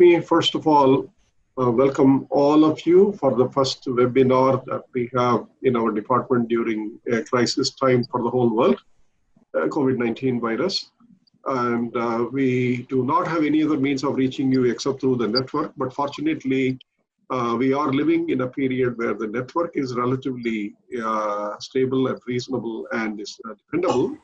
me first of all welcome all of you for the first webinar that we have in our department during a crisis time for the whole world, COVID-19 virus. And we do not have any other means of reaching you except through the network. But fortunately, we are living in a period where the network is relatively stable and reasonable and is dependable.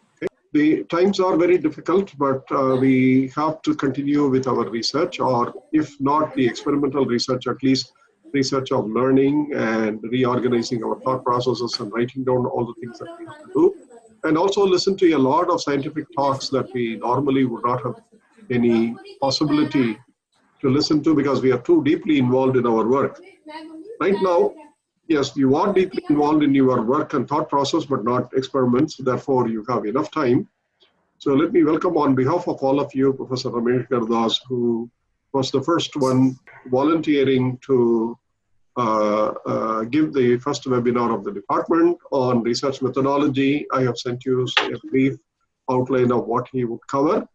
The times are very difficult, but we have to continue with our research, or if not the experimental research, at least research of learning and reorganizing our thought processes and writing down all the things that we have to do. And also listen to a lot of scientific talks that we normally would not have any possibility to listen to because we are too deeply involved in our work. Right now, yes, you are deeply involved in your work and thought process, but not experiments. Therefore, you have enough time. So let me welcome on behalf of all of you, Professor Ramesh Gardas, who was the first one volunteering to give the first webinar of the department on research methodology. I have sent you a brief outline of what he would cover,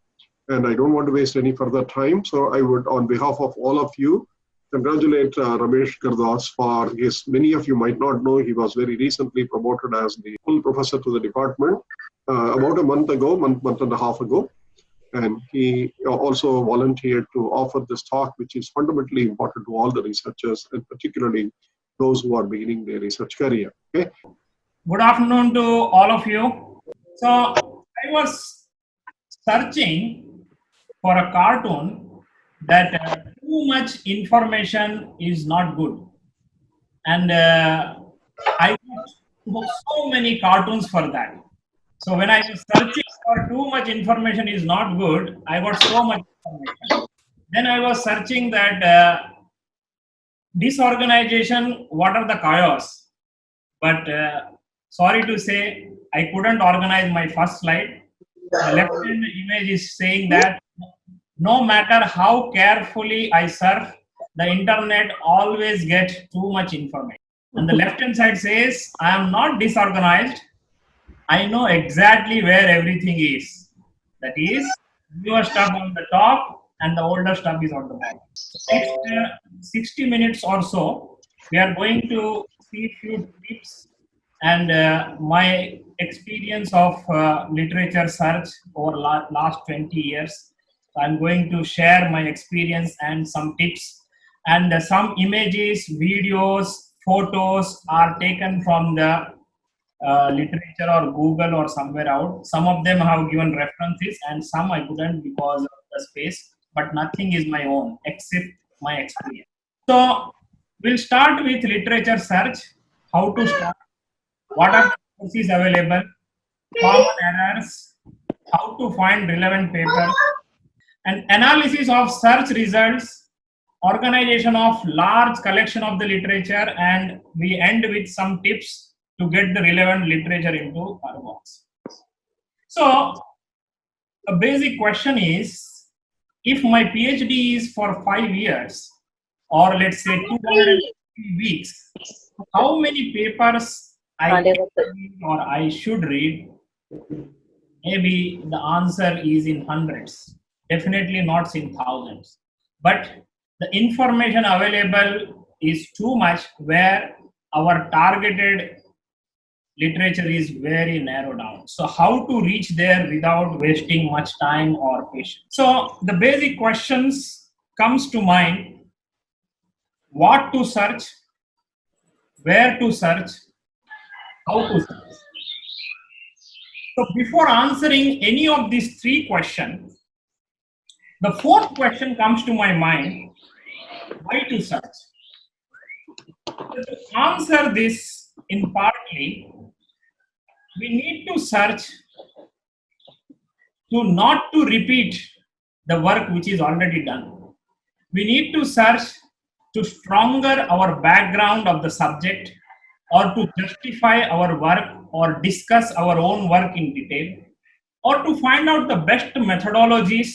and I don't want to waste any further time. So I would, on behalf of all of you, congratulate Ramesh Gardas for his, many of you might not know, he was very recently promoted as the full professor to the department about a month and a half ago. And he also volunteered to offer this talk, which is fundamentally important to all the researchers, and particularly those who are beginning their research career. Okay. Good afternoon to all of you. So I was searching for a cartoon that too much information is not good, and I got so many cartoons for that. So when I was searching for too much information is not good, I got so much information. Then I was searching that disorganization, what are the chaos? But sorry to say, I couldn't organize my first slide. The left-hand image is saying that no matter how carefully I surf, the internet always gets too much information. And the left-hand side says, I am not disorganized. I know exactly where everything is. That is, newer stuff on the top and the older stuff is on the bottom. Next 60 minutes or so, we are going to see a few tips and my experience of literature search over last 20 years. I'm going to share my experience and some tips, and some images, videos, photos are taken from the literature or Google or somewhere out. Some of them have given references and some I couldn't because of the space, but nothing is my own except my experience. So we'll start with literature search, how to start, what are the sources available, common errors, how to find relevant papers, and analysis of search results, organization of large collection of the literature, and we end with some tips to get the relevant literature into our box. So a basic question is, if my PhD is for 5 years, or let's say 250 weeks, how many papers I can read or I should read? Maybe the answer is in hundreds, definitely not in thousands. But the information available is too much where our targeted literature is very narrow down. So how to reach there without wasting much time or patience? So the basic questions comes to mind: what to search, where to search, how to search. So before answering any of these three questions, the fourth question comes to my mind: why to search? To answer this in partly, we need to search to not to repeat the work which is already done. We need to search to stronger our background of the subject, or to justify our work or discuss our own work in detail, or to find out the best methodologies,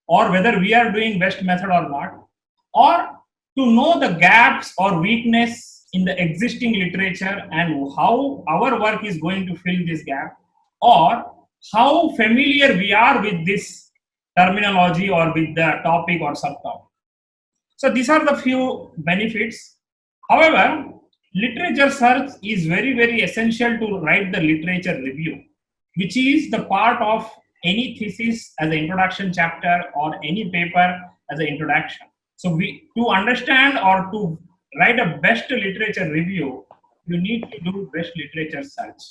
or whether we are doing best method or not, or to know the gaps or weakness in the existing literature and how our work is going to fill this gap, or how familiar we are with this terminology or with the topic or subtopic. So these are the few benefits. However, literature search is very, very essential to write the literature review, which is the part of any thesis as an introduction chapter or any paper as an introduction. So to understand or to write a best literature review, you need to do best literature search.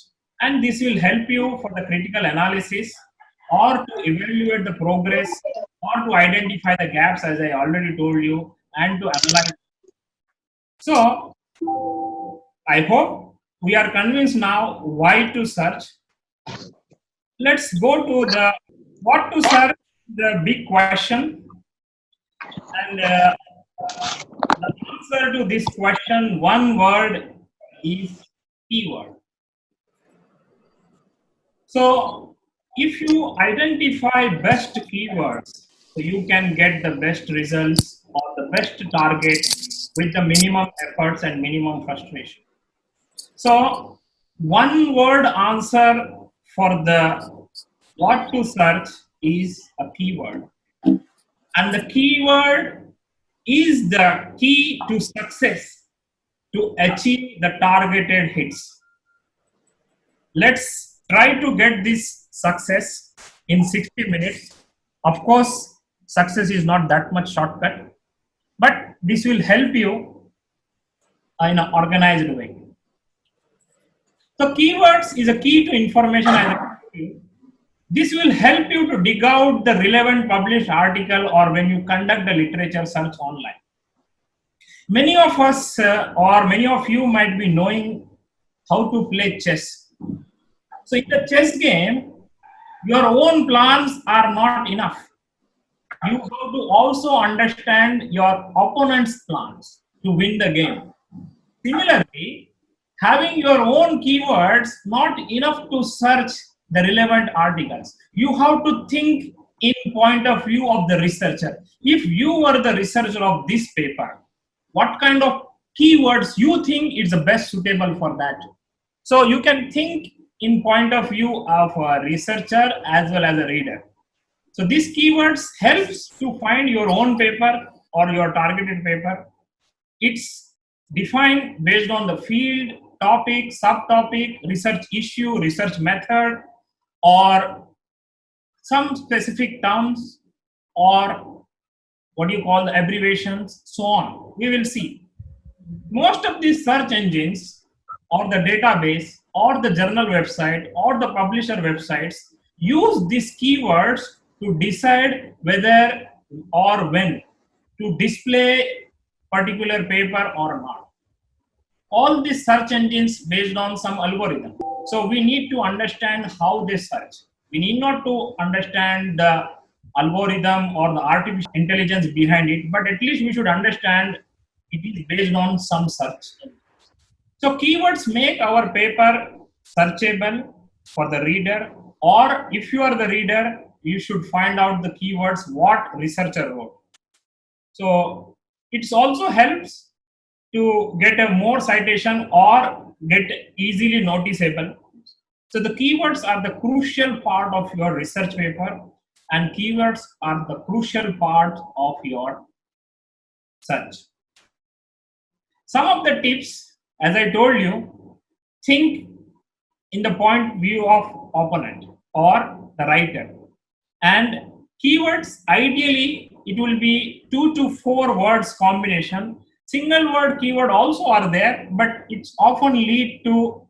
And this will help you for the critical analysis or to evaluate the progress or to identify the gaps, as I already told you, and to analyze. So I hope we are convinced now why to search. Let's go to the what to search, the big question. And the answer to this question, one word, is keyword. So if you identify best keywords, so you can get the best results or the best target with the minimum efforts and minimum frustration. So one word answer for the what to search is a keyword. And the keyword is the key to success to achieve the targeted hits. Let's try to get this success in 60 minutes. Of course, success is not that much shortcut, but this will help you in an organized way. So keywords is a key to information. This will help you to dig out the relevant published article or when you conduct a literature search online. Many of us or many of you might be knowing how to play chess. So in the chess game, your own plans are not enough. You have to also understand your opponent's plans to win the game. Similarly, having your own keywords not enough to search the relevant articles. You have to think in point of view of the researcher. If you were the researcher of this paper, what kind of keywords you think is the best suitable for that? So you can think in point of view of a researcher as well as a reader. So these keywords helps to find your own paper or your targeted paper. It's defined based on the field, topic, subtopic, research issue, research method, or some specific terms, or what you call the abbreviations, so on. We will see. Most of these search engines or the database or the journal website or the publisher websites use these keywords to decide whether or when to display particular paper or not. All these search engines based on some algorithm. So we need to understand how they search. We need not to understand the algorithm or the artificial intelligence behind it, but at least we should understand it is based on some search. So keywords make our paper searchable for the reader, or if you are the reader, you should find out the keywords what researcher wrote. So it also helps to get a more citation or get easily noticeable. So the keywords are the crucial part of your research paper, and keywords are the crucial part of your search. Some of the tips, as I told you, think in the point of view of opponent or the writer. And keywords, ideally, it will be 2 to 4 words combination. Single word keyword also are there, but it's often lead to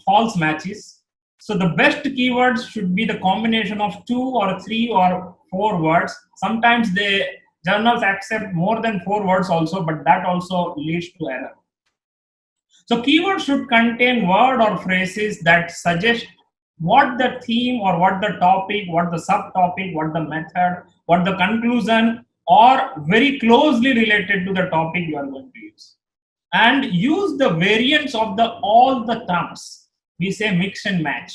false matches. So the best keywords should be the combination of 2 or 3 or 4 words. Sometimes the journals accept more than 4 words also, but that also leads to error. So keywords should contain word or phrases that suggest what the theme or what the topic, what the subtopic, what the method, what the conclusion, or very closely related to the topic you are going to use. And use the variants of all the terms. We say mix and match.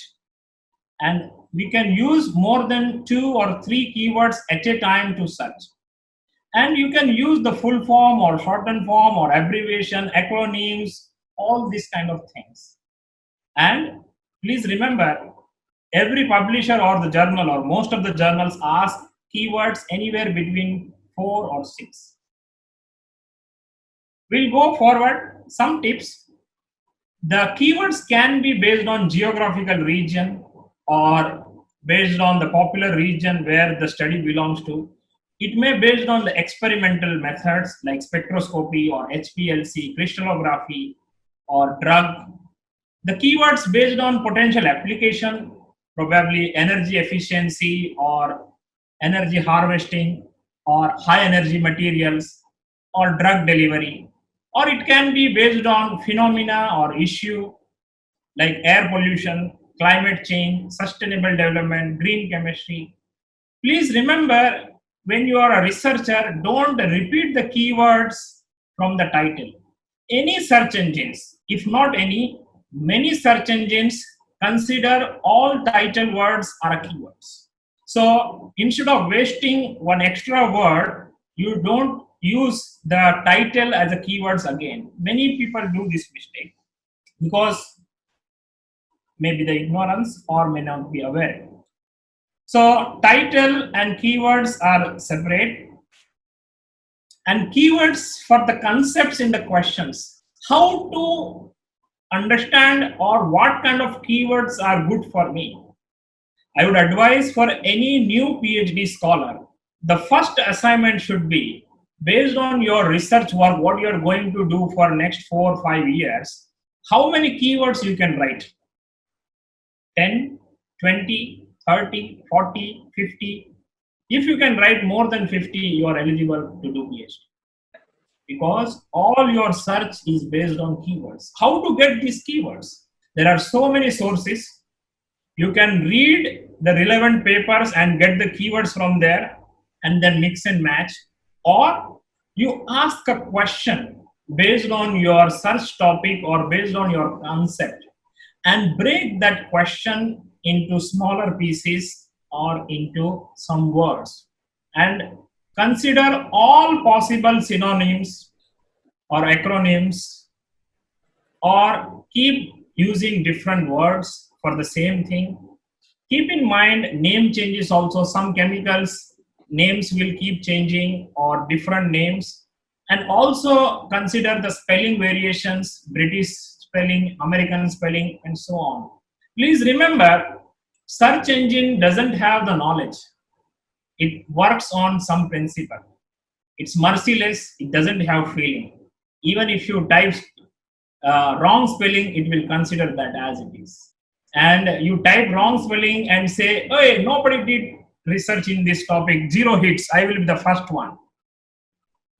And we can use more than 2 or 3 keywords at a time to search. And you can use the full form or shortened form or abbreviation, acronyms, all these kind of things. And please remember, every publisher or the journal or most of the journals ask keywords anywhere between 4 or 6. We'll go forward. Some tips. The keywords can be based on geographical region or based on the popular region where the study belongs to. It may be based on the experimental methods like spectroscopy or HPLC, crystallography, or drug. The keywords based on potential application, probably energy efficiency or energy harvesting or high energy materials or drug delivery. Or it can be based on phenomena or issue like air pollution, climate change, sustainable development, green chemistry. Please remember, when you are a researcher, don't repeat the keywords from the title. Any search engines, if not any, many search engines consider all title words are keywords. So instead of wasting one extra word, you don't use the title as a keywords again. Many people do this mistake because maybe the ignorance or may not be aware. So title and keywords are separate, and keywords for the concepts in the questions. How to understand or what kind of keywords are good for me? I would advise for any new PhD scholar, the first assignment should be based on your research work, what you are going to do for next 4 or 5 years, how many keywords you can write. 10, 20, 30, 40, 50. If you can write more than 50, you are eligible to do PhD. Because all your search is based on keywords. How to get these keywords? There are so many sources. You can read the relevant papers and get the keywords from there and then mix and match. Or you ask a question based on your search topic or based on your concept and break that question into smaller pieces or into some words and consider all possible synonyms or acronyms or keep using different words for the same thing. Keep in mind name changes also. Some chemicals names will keep changing or different names, and also consider the spelling variations, British spelling, American spelling, and so on. Please remember, search engine doesn't have the knowledge. It works on some principle. It's merciless. It doesn't have feeling. Even if you type wrong spelling, it will consider that as it is. And you type wrong spelling and say, "Hey, nobody did research in this topic. 0 hits. I will be the first one."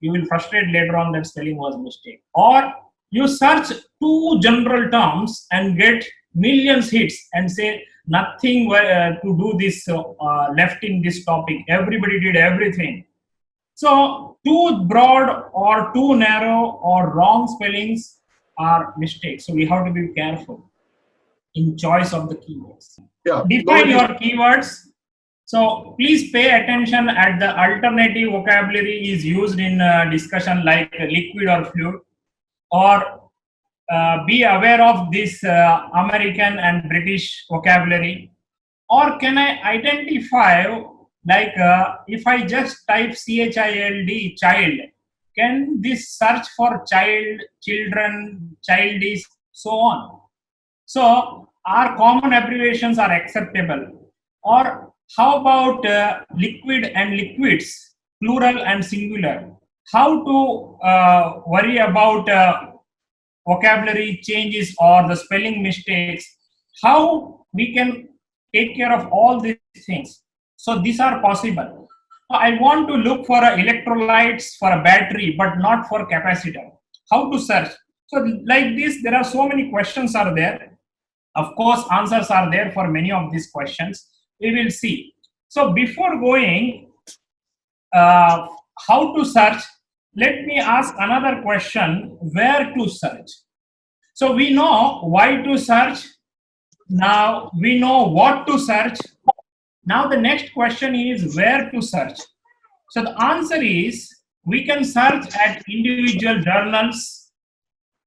You will frustrate later on that spelling was mistake. Or you search 2 general terms and get millions hits and say nothing to do this left in this topic. Everybody did everything. So too broad or too narrow or wrong spellings are mistakes. So we have to be careful in choice of the keywords. Yeah. Define your keywords. So please pay attention at the alternative vocabulary is used in discussion like liquid or fluid, or be aware of this American and British vocabulary. Or can I identify, like if I just type CHILD, child, can this search for child, children, childish, so on? So our common abbreviations are acceptable. Or how about liquid and liquids, plural and singular? How to worry about vocabulary changes or the spelling mistakes? How we can take care of all these things? So these are possible. I want to look for electrolytes for a battery, but not for capacitor. How to search? So like this, there are so many questions are there. Of course, answers are there for many of these questions. We will see. So before going how to search, let me ask another question: where to search? So we know why to search. Now we know what to search. Now the next question is where to search. So the answer is we can search at individual journals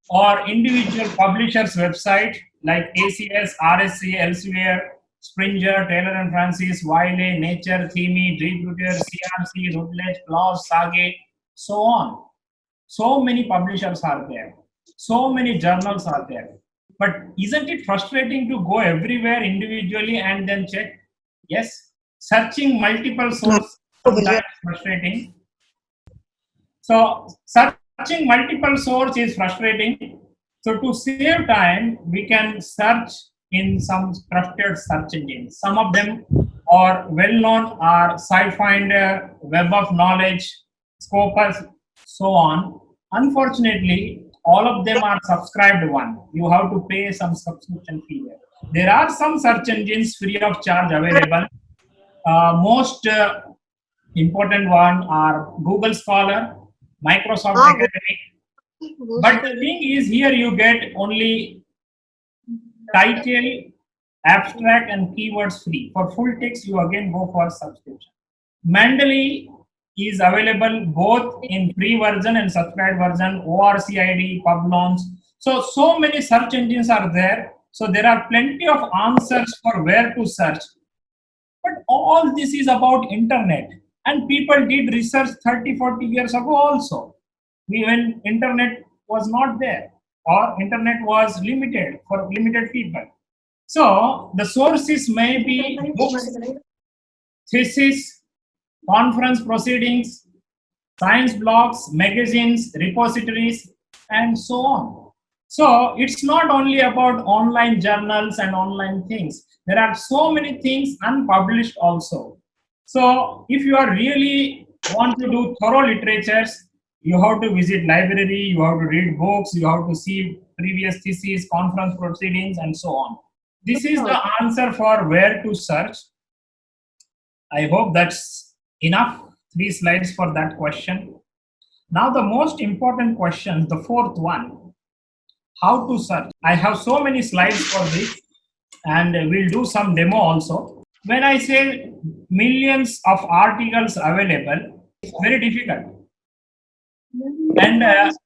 or individual publishers' website like ACS, RSC, elsewhere, Springer, Taylor and Francis, Wiley, Nature, Theme, Deep Rooter, CRC, Routledge, PLOS, Sage, so on. So many publishers are there. So many journals are there. But isn't it frustrating to go everywhere individually and then check? Yes, searching multiple sources sometimes frustrating. So searching multiple sources is frustrating. So to save time, we can search in some trusted search engines. Some of them are well known, are SciFinder, Web of Knowledge, Scopus, so on. Unfortunately, all of them are subscribed one. You have to pay some subscription fee there. There are some search engines free of charge available. Most important one are Google Scholar, Microsoft Academic. But the thing is, here you get only title, abstract, and keywords free. For full text, you again go for subscription. Mendeley is available both in free version and subscribed version, ORCID, Publons. So many search engines are there. So there are plenty of answers for where to search. But all this is about internet. And people did research 30, 40 years ago also. When internet was not there or internet was limited for limited people. So the sources may be books, thesis, conference proceedings, science blogs, magazines, repositories, and so on. So it's not only about online journals and online things. There are so many things unpublished also. So if you are really want to do thorough literatures, you have to visit library, you have to read books, you have to see previous theses, conference proceedings, and so on. This is the answer for where to search. I hope that's enough. 3 slides for that question. Now the most important question, the fourth one, how to search. I have so many slides for this and we'll do some demo also. When I say millions of articles available, it's very difficult. And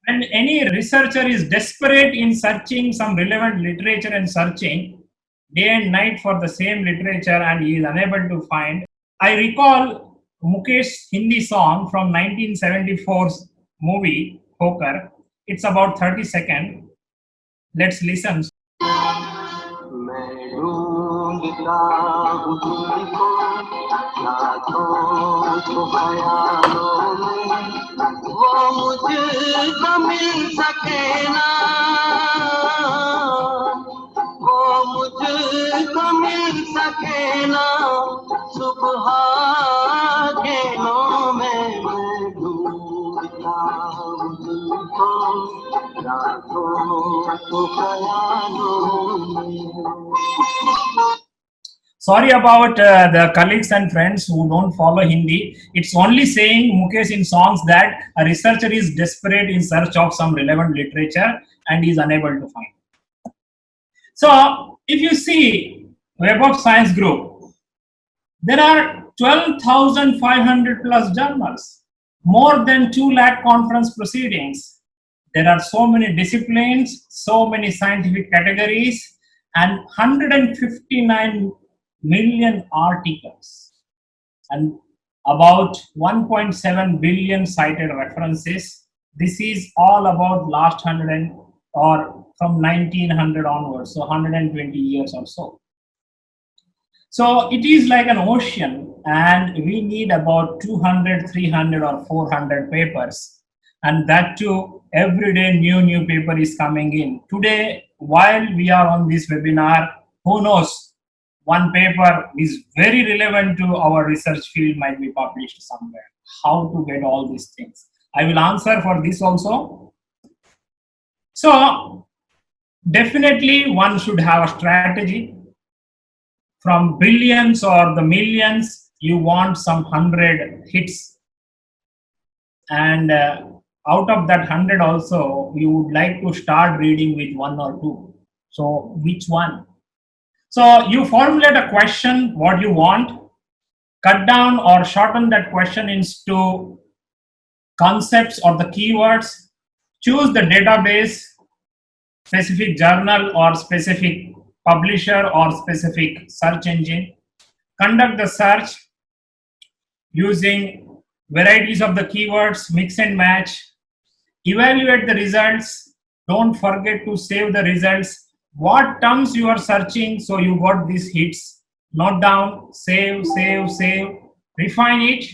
when any researcher is desperate in searching some relevant literature and searching day and night for the same literature and he is unable to find. I recall Mukesh's Hindi song from 1974's movie, Poker. It's about 30 seconds. Let's listen. Sorry about the colleagues and friends who don't follow Hindi. It's only saying Mukesh in songs that a researcher is desperate in search of some relevant literature and is unable to find. So if you see Web of Science group, there are 12,500 plus journals, more than 2 lakh conference proceedings. There are so many disciplines, so many scientific categories, and 159 million articles and about 1.7 billion cited references. This is all about last 100 or from 1900 onwards, so 120 years or so. So it is like an ocean and we need about 200, 300 or 400 papers. And that too, every day new paper is coming in. Today, while we are on this webinar, who knows, one paper is very relevant to our research field might be published somewhere. How to get all these things? I will answer for this also. So definitely one should have a strategy. From billions or the millions, you want some 100 hits. And out of that 100 also, you would like to start reading with 1 or 2. So which one? So you formulate a question, what you want, cut down or shorten that question into concepts or the keywords, choose the database, specific journal or specific publisher or specific search engine, conduct the search using varieties of the keywords, mix and match, evaluate the results. Don't forget to save the results. What terms you are searching, so you got these hits. Note down, save, refine it,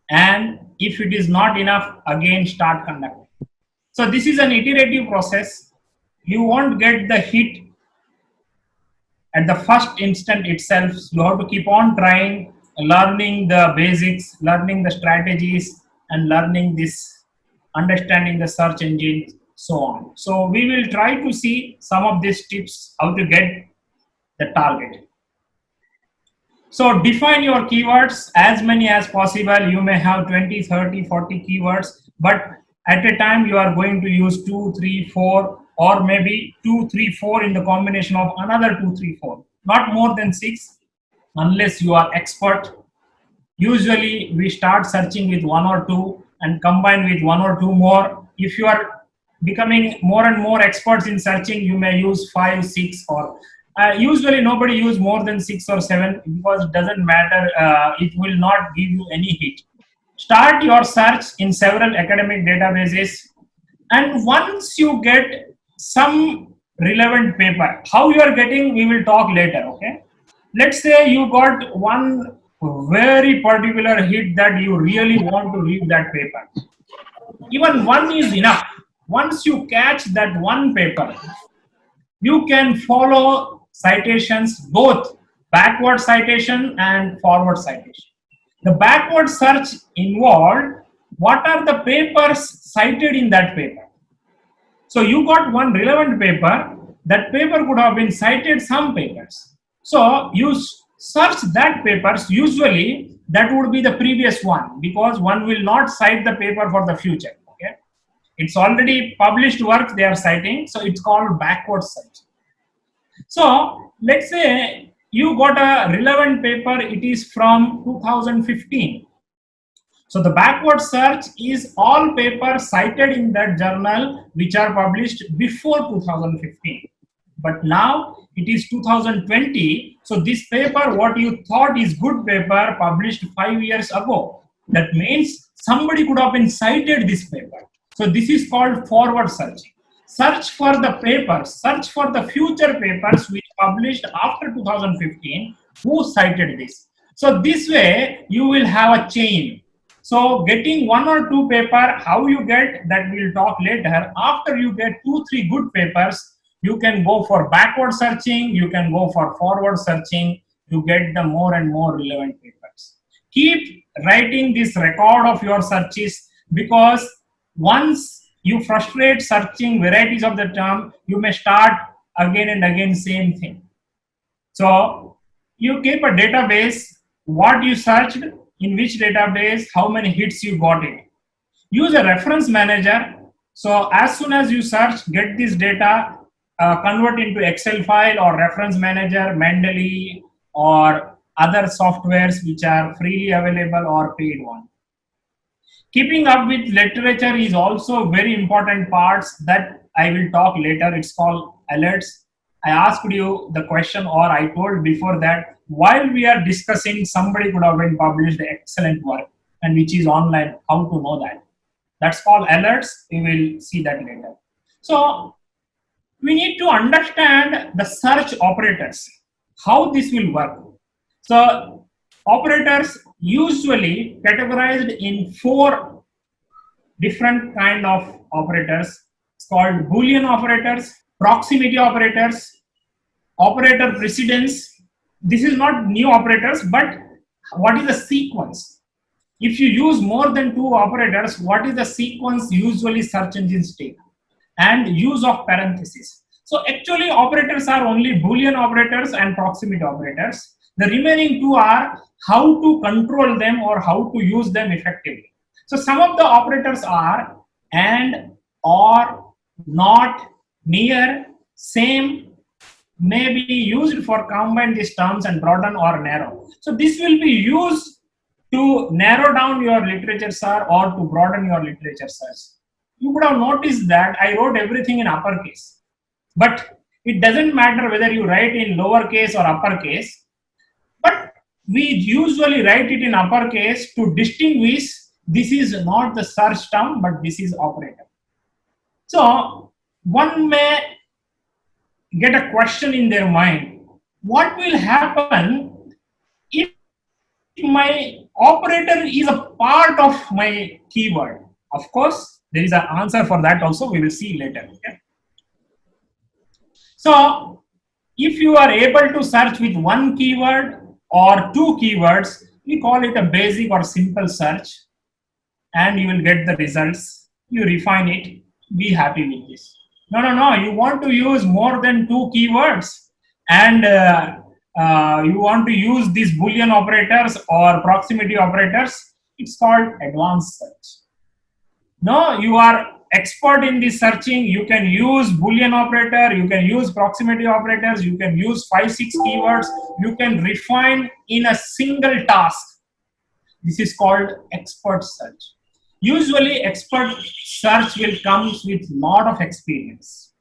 and if it is not enough, again start conducting. So this is an iterative process. You won't get the hit at the first instant itself. You have to keep on trying, learning the basics, learning the strategies, and learning this, understanding the search engine, so on. So we will try to see some of these tips how to get the target. So define your keywords as many as possible. You may have 20, 30, 40 keywords, but at a time you are going to use 2, 3, 4, or maybe 2, 3, 4 in the combination of another 2, 3, 4. Not more than 6 unless you are expert. Usually we start searching with 1 or 2 and combine with 1 or 2 more. If you are becoming more and more experts in searching, you may use 5, 6, or usually nobody use more than 6 or 7 because it doesn't matter. It will not give you any hit. Start your search in several academic databases, and once you get some relevant paper, how you are getting, we will talk later. Okay, let's say you got one very particular hit that you really want to read that paper. Even one is enough. Once you catch that one paper, you can follow citations, both backward citation and forward citation. The backward search involved what are the papers cited in that paper. So you got one relevant paper, that paper could have been cited some papers. So you search that papers, usually that would be the previous one, because one will not cite the paper for the future. Okay, it's already published work they are citing, so it's called backward search. So let's say you got a relevant paper, it is from 2015. So the backward search is all papers cited in that journal which are published before 2015. But now it is 2020. So this paper, what you thought is good paper, published 5 years ago. That means somebody could have been cited this paper. So this is called forward searching. Search for the papers, search for the future papers which published after 2015, who cited this. So this way you will have a chain. So getting 1 or 2 paper, how you get, that we'll talk later. After you get 2, 3 good papers, you can go for backward searching, you can go for forward searching to get the more and more relevant papers. Keep writing this record of your searches, because once you frustrate searching varieties of the term, you may start again and again same thing. So you keep a database, what you searched, in which database, how many hits you got it. Use a reference manager. So as soon as you search, get this data, convert into Excel file or reference manager, Mendeley or other softwares which are freely available or paid one. Keeping up with literature is also very important parts that I will talk later. It's called alerts. I asked you the question, or I told before that while we are discussing, somebody could have been published excellent work and which is online, how to know that. That's called alerts. We will see that later. So we need to understand the search operators, how this will work. So operators usually categorized in 4 different kind of operators. It's called Boolean operators, proximity operators, operator precedence. This is not new operators, but what is the sequence? If you use more than 2 operators, what is the sequence usually search engines take? And use of parentheses. So actually operators are only Boolean operators and proximity operators. The remaining 2 are how to control them or how to use them effectively. So some of the operators are and, or, not, near, same, may be used for combine these terms and broaden or narrow. So this will be used to narrow down your literature search or to broaden your literature search. You would have noticed that I wrote everything in uppercase, but it doesn't matter whether you write in lowercase or uppercase, but we usually write it in uppercase to distinguish this is not the search term, but this is operator. So one may get a question in their mind: what will happen if my operator is a part of my keyword? Of course, there is an answer for that also. We will see later. Okay? So if you are able to search with one keyword or two keywords, we call it a basic or simple search, and you will get the results. You refine it, be happy with this. No, you want to use more than two keywords, and you want to use these Boolean operators or proximity operators. It's called advanced search. No, you are expert in this searching. You can use Boolean operator, you can use proximity operators, you can use 5-6 keywords, you can refine in a single task. This is called expert search. Usually expert search will come with lot of experience.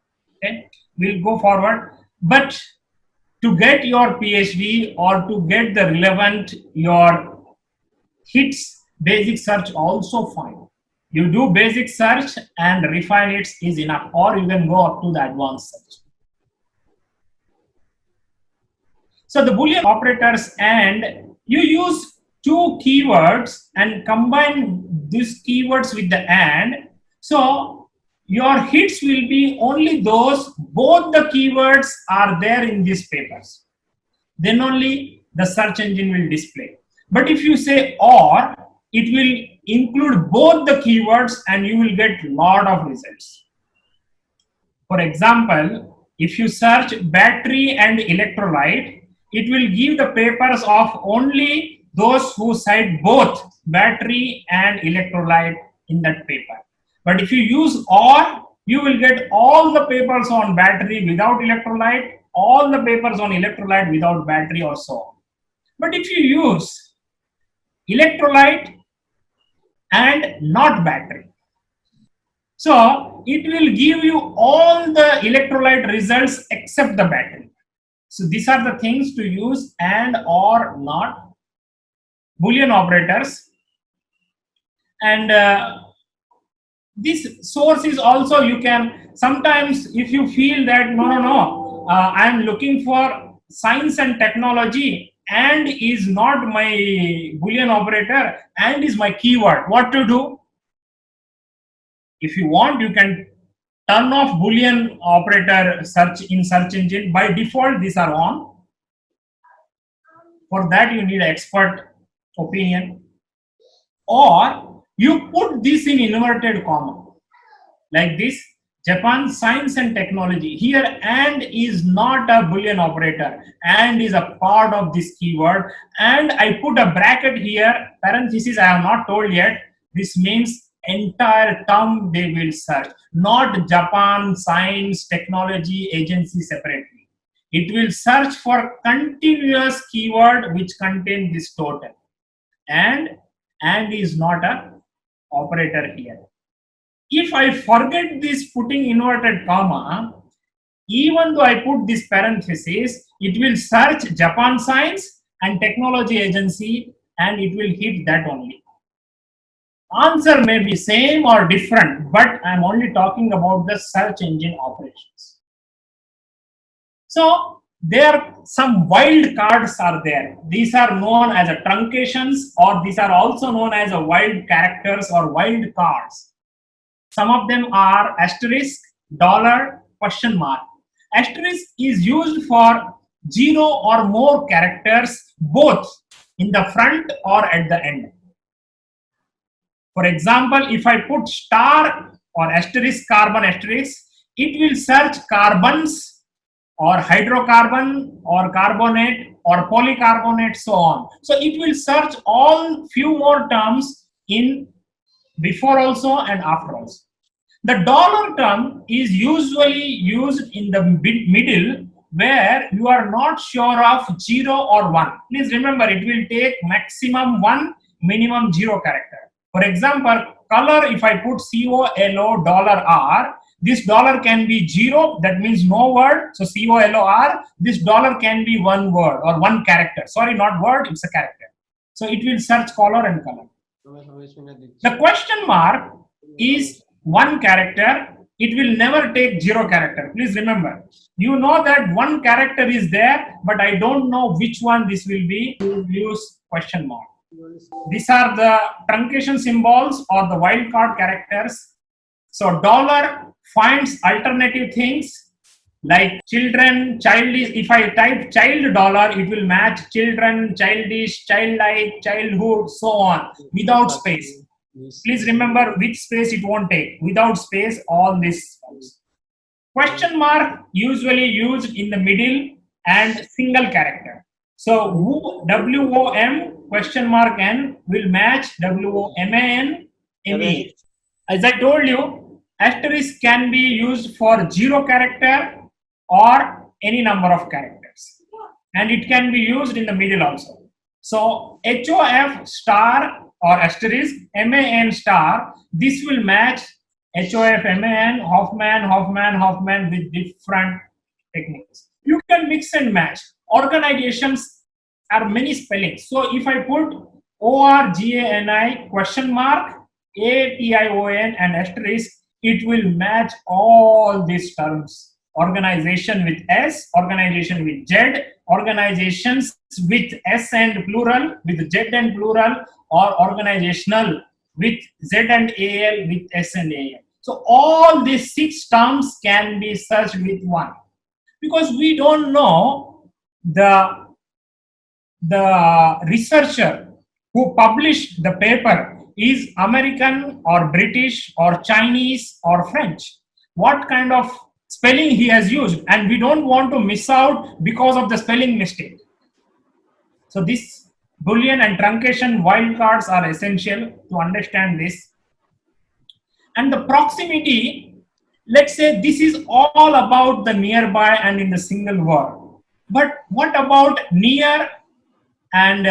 Okay, we'll go forward. But to get your PhD or to get the relevant your hits, basic search also fine. You do basic search and refine it is enough, or you can go up to the advanced search. So the Boolean operators, and you use two keywords and combine these keywords with the and. So your hits will be only those both the keywords are there in these papers. Then only the search engine will display. But if you say or, it will include both the keywords and you will get lot of results. For example, if you search battery and electrolyte, it will give the papers of only those who cite both battery and electrolyte in that paper. But if you use or, you will get all the papers on battery without electrolyte, all the papers on electrolyte without battery, or so on. But if you use electrolyte and not battery, so it will give you all the electrolyte results except the battery. So these are the things to use and or not. Boolean operators. And this source is also, you can sometimes, if you feel that no, I am looking for science and technology and is not my Boolean operator and is my keyword, what to do? If you want, you can turn off Boolean operator search in search engine. By default, these are on. For that, you need expert opinion. Or you put this in inverted comma, like this: Japan Science and Technology. Here and is not a Boolean operator, and is a part of this keyword. And I put a bracket here, parenthesis, I have not told yet. This means entire term they will search, not Japan Science Technology Agency separately. It will search for continuous keyword which contain this total. And is not a operator here. If I forget this putting inverted comma, even though I put this parenthesis, it will search Japan Science and Technology Agency and it will hit that only. Answer may be same or different, but I'm only talking about the search engine operations. So there some wild cards are there. These are known as a truncations, or these are also known as a wild characters or wild cards. Some of them are asterisk, dollar, question mark. Asterisk is used for 0 or more characters, both in the front or at the end. For example, if I put star or asterisk carbon asterisk, it will search carbons or hydrocarbon or carbonate or polycarbonate, so on. So it will search all few more terms in before also and after also. The dollar term is usually used in the middle where you are not sure of 0 or 1. Please remember, it will take maximum 1, minimum 0 character. For example, color, if I put $COLOR, this dollar can be 0, that means no word, so COLOR. This dollar can be one word or one character. Sorry, not word, it's a character. So it will search color and color. The question mark is one character it will never take 0 character. Please remember, you know that one character is there, but I don't know which one this will be. Use question mark. These are the truncation symbols or the wildcard characters. So dollar finds alternative things like children, childish. If I type child dollar, it will match children, childish, childlike, childhood, so on, without space. Please remember which space it won't take. Without space, all this. Question mark usually used in the middle and single character. So WOM question mark N will match WOMAN ME. As I told you, asterisk can be used for 0 character or any number of characters. And it can be used in the middle also. So HOF star or asterisk MAN star, this will match HOF MAN, Hoffman, Hoffman, Hoffman with different techniques. You can mix and match. Organizations are many spellings. So if I put ORGANI question mark ATION and asterisk, it will match all these terms. Organization with S, organization with Z, organizations with S and plural, with Z and plural, or organizational with Z and AL, with S and AL. So all these 6 terms can be searched with one, because we don't know the researcher who published the paper is American or British or Chinese or French. What kind of spelling he has used, and we don't want to miss out because of the spelling mistake. So this Boolean and truncation wildcards are essential to understand this. And the proximity, let's say this is all about the nearby and in the single word. But what about near and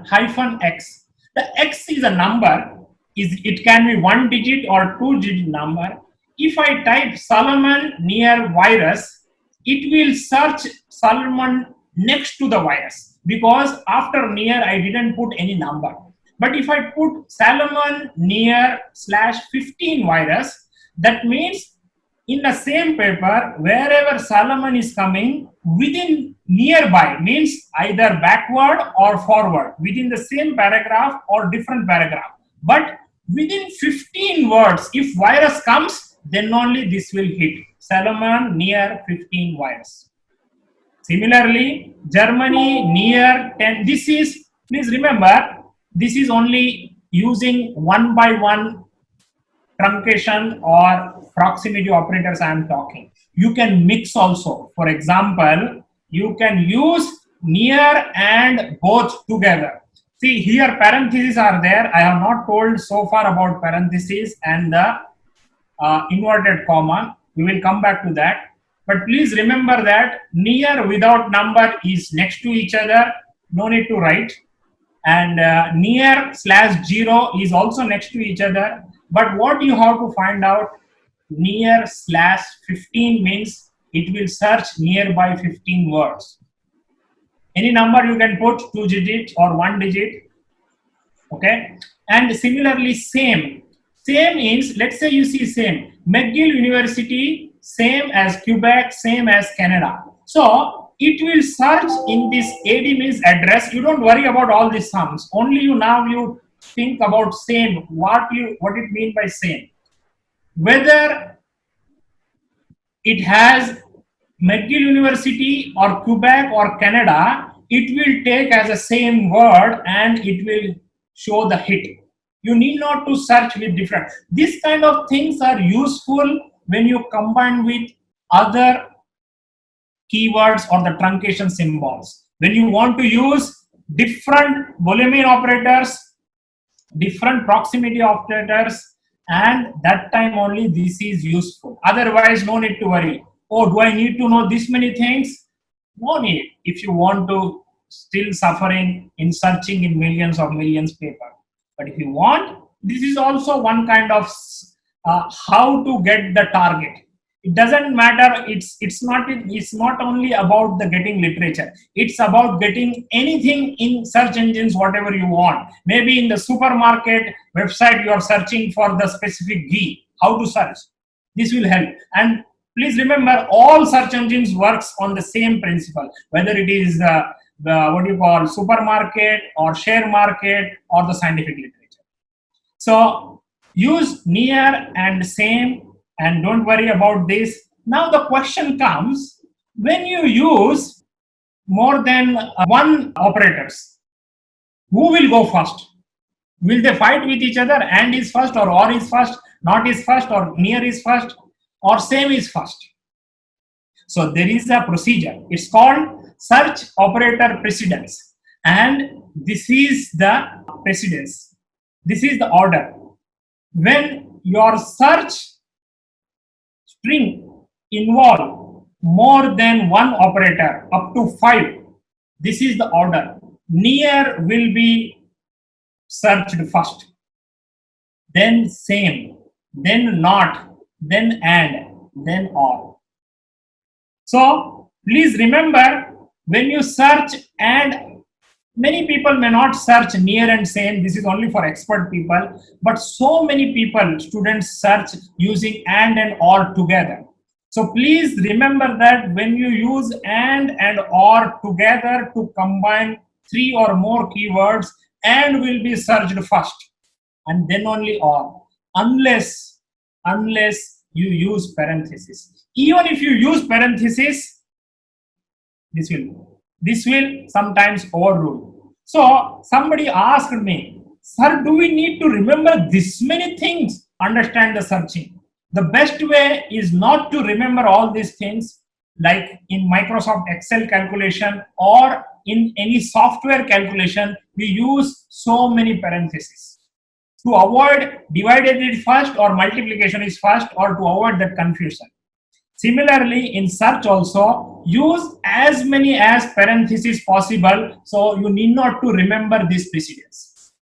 hyphen X? The X is a number. It can be 1 digit or 2 digit number. If I type Solomon near virus, it will search Solomon next to the virus, because after near I didn't put any number. But if I put Solomon near /15 virus, that means in the same paper, wherever Solomon is coming, within nearby means either backward or forward, within the same paragraph or different paragraph. But within 15 words, if virus comes, then only this will hit. Solomon near 15 virus. Similarly, Germany near 10. This is, please remember, this is only using 1 by 1 truncation or proximity operators I am talking. You can mix also. For example, you can use near and both together. See, here parentheses are there. I have not told so far about parentheses and the inverted comma. We will come back to that. But please remember that near without number is next to each other. No need to write. And near /0 is also next to each other. But what you have to find out, near /15 means it will search nearby 15 words. Any number you can put 2 digits or 1 digit. Okay. And similarly, same. Same means, let's say you see same. McGill University, same as Quebec, same as Canada. So it will search in this AD means address. You don't worry about all these sums. Only you think about same. What it mean by same? Whether it has McGill University or Quebec or Canada, it will take as a same word and it will show the hit. You need not to search with different. These kind of things are useful when you combine with other keywords or the truncation symbols. When you want to use different Boolean operators, different proximity operators, and that time only this is useful. Otherwise, no need to worry. Oh, do I need to know this many things? No need. If you want to still suffering in searching in millions paper. But if you want, this is also one kind of how to get the target. It doesn't matter. It's not only about the getting literature. It's about getting anything in search engines, whatever you want. Maybe in the supermarket website, you are searching for the specific ghee. How to search? This will help. And please remember, all search engines works on the same principle, whether it is the what you call supermarket or share market or the scientific literature. So use near and same, and don't worry about this. Now the question comes, when you use more than one operators, who will go first? Will they fight with each other? And is first, or is first, not is first, or near is first, or same is first? So there is a procedure. It's called search operator precedence. And this is the precedence. This is the order. When your search string involve more than one operator, up to 5, this is the order. Near will be searched first, then same, then not, then and, then or. So please remember, when you search, and many people may not search near and same, this is only for expert people, but so many people, students, search using and or together. So please remember that when you use and or together to combine 3 or more keywords, and will be searched first and then only or, unless you use parenthesis. Even if you use parenthesis, this will sometimes overrule. So somebody asked me, sir, do we need to remember this many things? Understand the searching. The best way is not to remember all these things, like in Microsoft Excel calculation or in any software calculation, we use so many parentheses. To avoid divided is first or multiplication is first, or to avoid that confusion. Similarly, in search also, use as many as parentheses possible, so you need not to remember this precedence.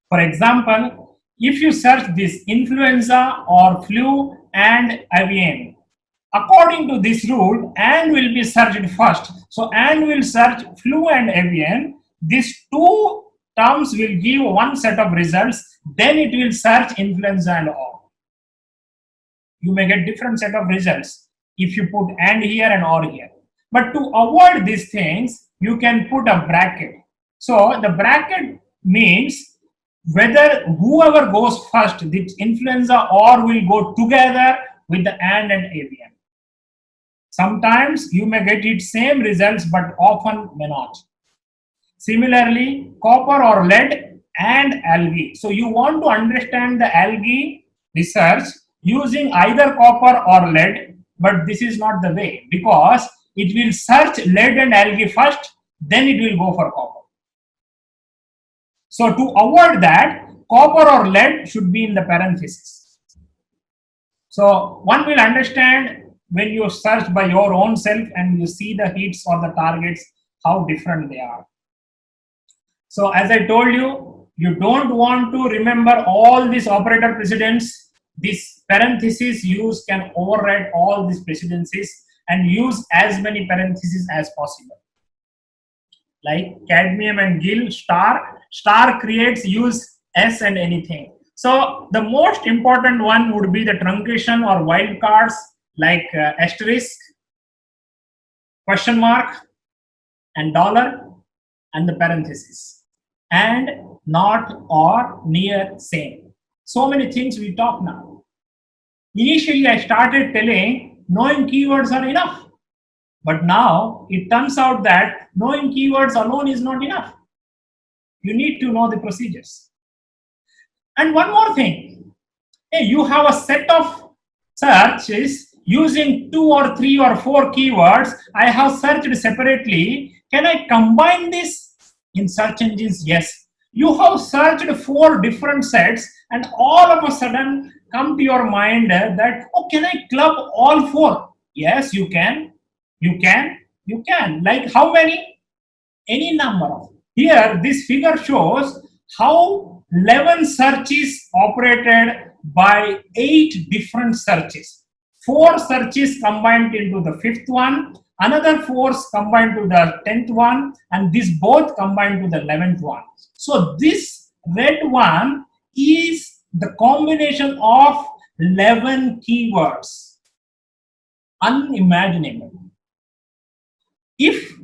For example, if you search this influenza or flu and avian, according to this rule, and will be searched first. So and will search flu and avian. These 2 terms will give one set of results. Then it will search influenza and or. You may get different set of results if you put and here and or here. But to avoid these things, you can put a bracket. So the bracket means whether whoever goes first, the influenza or will go together with the and avian. Sometimes you may get it same results, but often may not. Similarly, copper or lead and algae. So you want to understand the algae research using either copper or lead, but this is not the way, because it will search lead and algae first, then it will go for copper. So to avoid that, copper or lead should be in the parentheses. So one will understand when you search by your own self and you see the hits or the targets, how different they are. So as I told you, you don't want to remember all these operator precedents. This parenthesis use can override all these precedences, and use as many parentheses as possible. Like cadmium and Gil, star creates, use S and anything. So the most important one would be the truncation or wildcards, like asterisk, question mark, and dollar, and the parenthesis, and not, or, near, same. So many things we talk now. Initially, I started telling knowing keywords are enough. But now it turns out that knowing keywords alone is not enough. You need to know the procedures. And one more thing. Hey, you have a set of searches using 2 or 3 or 4 keywords. I have searched separately. Can I combine this? In search engines, yes. You have searched 4 different sets, and all of a sudden come to your mind that, oh, can I club all 4? Yes, you can. You can. Like how many? Any number of. Here, this figure shows how 11 searches operated by 8 different searches. 4 searches combined into the 5th one, another 4 combined to the 10th one, and this both combined to the 11th one. So this red one is the combination of 11 keywords. Unimaginable. If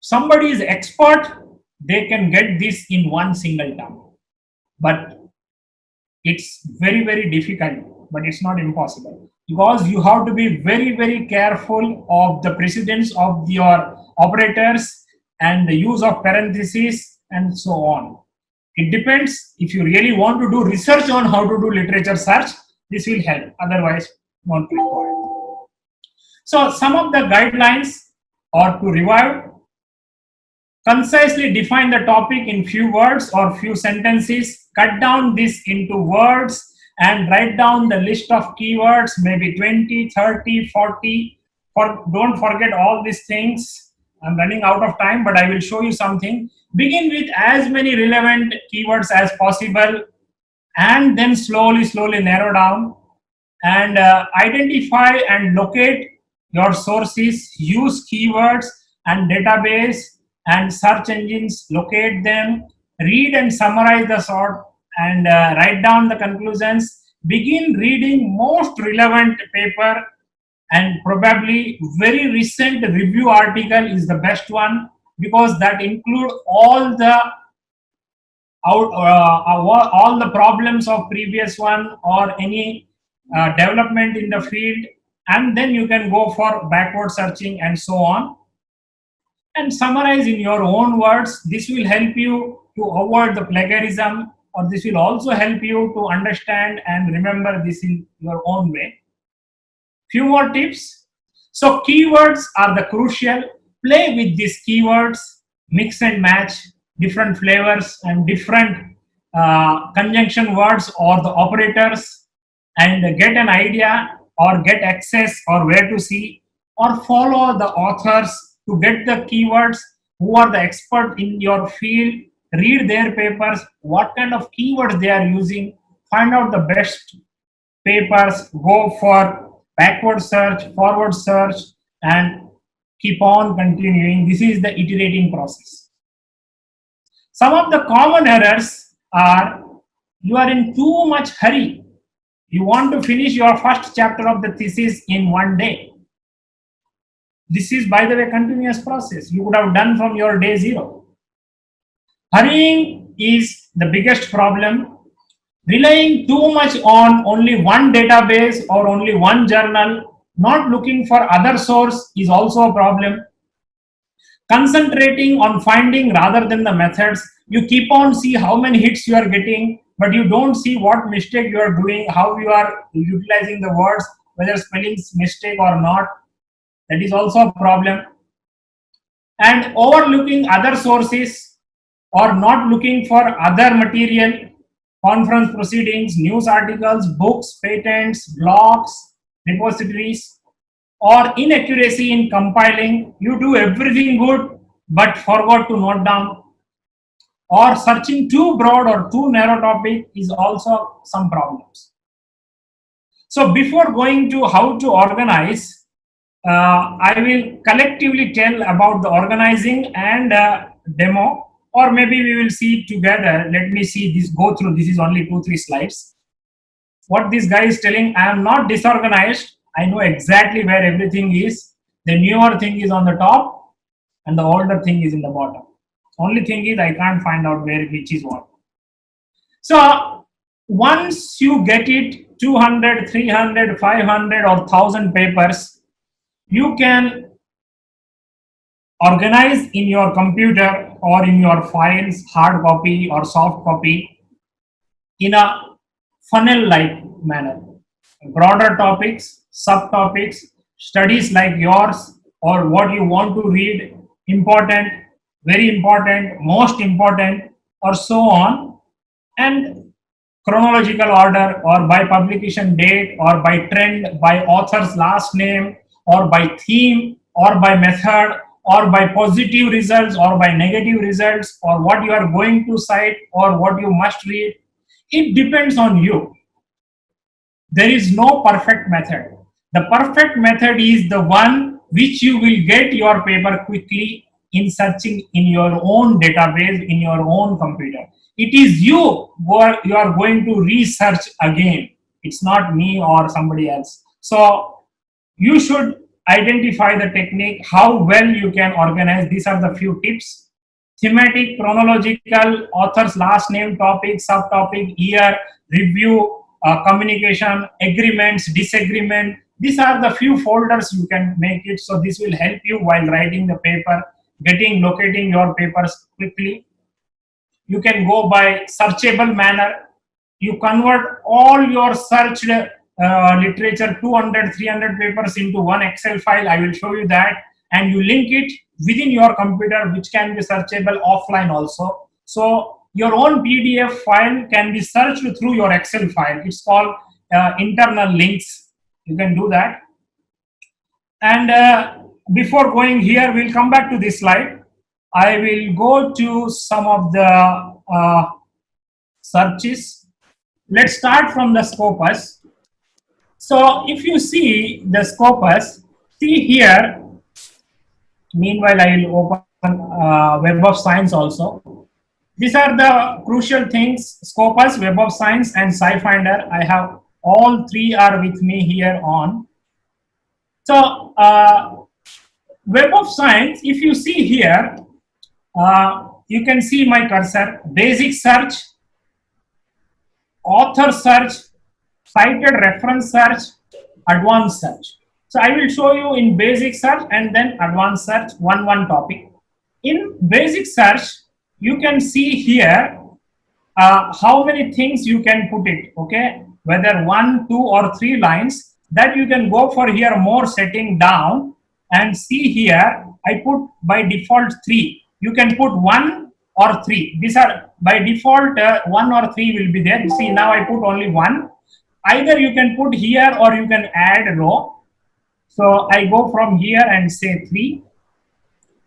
somebody is expert, they can get this in one single term. But it's very, very difficult, but it's not impossible, because you have to be very, very careful of the precedence of your operators and the use of parentheses and so on. It depends. If you really want to do research on how to do literature search, this will help. Otherwise, not required. So some of the guidelines are to revive: concisely define the topic in few words or few sentences, cut down this into words and write down the list of keywords, maybe 20, 30, 40. Don't forget all these things. I'm running out of time, but I will show you something. Begin with as many relevant keywords as possible, and then slowly narrow down, and identify and locate your sources. Use keywords and database and search engines, locate them, read and summarize the sort, and write down the conclusions. Begin reading most relevant paper, and probably very recent review article is the best one, because that include all the problems of previous one or any development in the field, and then you can go for backward searching and so on, and summarize in your own words. This will help you to avoid the plagiarism, or this will also help you to understand and remember this in your own way. Few more tips. So keywords are the crucial. Play with these keywords, mix and match different flavors and different conjunction words or the operators, and get an idea or get access or where to see, or follow the authors to get the keywords who are the expert in your field. Read their papers, what kind of keywords they are using, find out the best papers, go for backward search, forward search, and keep on continuing. This is the iterating process. Some of the common errors are: you are in too much hurry. You want to finish your first chapter of the thesis in one day. This is, by the way, continuous process. You would have done from your day zero. Hurrying is the biggest problem. Relying too much on only one database or only one journal, not looking for other source, is also a problem. Concentrating on finding rather than the methods. You keep on see how many hits you are getting, but you don't see what mistake you are doing, how you are utilizing the words, whether spelling mistake or not. That is also a problem. And overlooking other sources, or not looking for other material, conference proceedings, news articles, books, patents, blogs, repositories, or inaccuracy in compiling. You do everything good but forgot to note down, or searching too broad or too narrow topic is also some problems. So before going to how to organize, I will collectively tell about the organizing and demo, or maybe we will see it together. Let me see this, go through. This is only 2-3 slides. What this guy is telling: I am not disorganized. I know exactly where everything is. The newer thing is on the top and the older thing is in the bottom. Only thing is I can't find out where which is what. So once you get it, 200, 300, 500 or 1000 papers, you can organize in your computer or in your files, hard copy or soft copy, in a funnel-like manner. Broader topics, subtopics, studies like yours or what you want to read, important, very important, most important, or so on, and chronological order, or by publication date, or by trend, by author's last name, or by theme, or by method, or by positive results, or by negative results, or what you are going to cite, or what you must read. It depends on you. There is no perfect method. The perfect method is the one which you will get your paper quickly in searching in your own database, in your own computer. It is you are going to research again. It's not me or somebody else. So you should identify the technique, how well you can organize. These are the few tips. Thematic, chronological, author's last name, topic, subtopic, year, review, communication, agreements, disagreement. These are the few folders you can make it. So this will help you while writing the paper, locating your papers quickly. You can go by searchable manner. You convert all your searched literature, 200, 300 papers into one Excel file. I will show you that. And you link it within your computer, which can be searchable offline also. So your own PDF file can be searched through your Excel file. It's called internal links. You can do that. And before going here, we'll come back to this slide. I will go to some of the searches. Let's start from the Scopus. So if you see the Scopus, see here, meanwhile I will open Web of Science also. These are the crucial things: Scopus, Web of Science, and SciFinder. I have all three are with me here on. So Web of Science, if you see here, you can see my cursor: basic search, author search, cited reference search, advanced search. So I will show you in basic search and then advanced search, one topic. In basic search, you can see here how many things you can put it, okay? Whether 1, 2, or 3 lines, that you can go for here, more setting down, and see here, I put by default 3. You can put 1 or 3. These are by default 1 or 3 will be there. You see, now I put only 1. Either you can put here or you can add a row. So I go from here and say 3.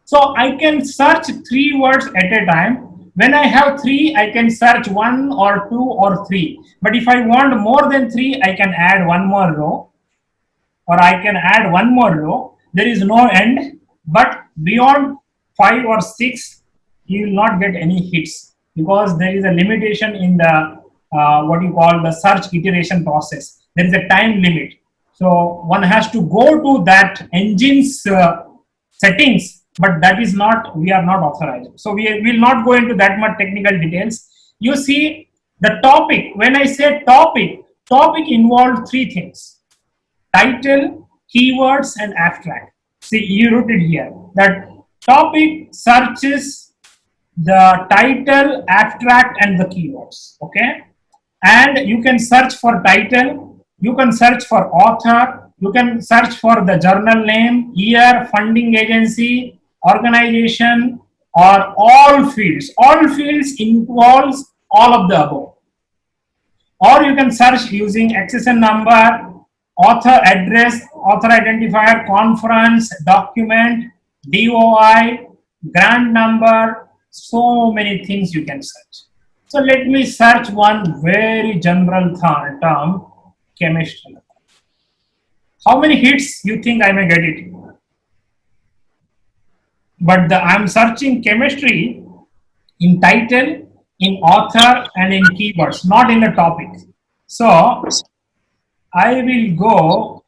So I can search 3 words at a time. When I have 3, I can search 1 or 2 or 3. But if I want more than 3, I can add 1 more row, or I can add 1 more row. There is no end. But beyond 5 or 6, you will not get any hits, because there is a limitation in the what you call the search iteration process. There is a time limit. So one has to go to that engine's settings, but that is not, we are not authorized. So we will not go into that much technical details. You see the topic, when I say topic involved 3 things: title, keywords, and abstract. See, you wrote it here, that topic searches the title, abstract, and the keywords, okay? And you can search for title, you can search for author, you can search for the journal name, year, funding agency, organization, or all fields. All fields involves all of the above. Or you can search using accession number, author address, author identifier, conference, document, DOI, grant number, so many things you can search. So let me search one very general term, chemistry. How many hits you think I may get it? But I'm searching chemistry in title, in author, and in keywords, not in the topic. So I will go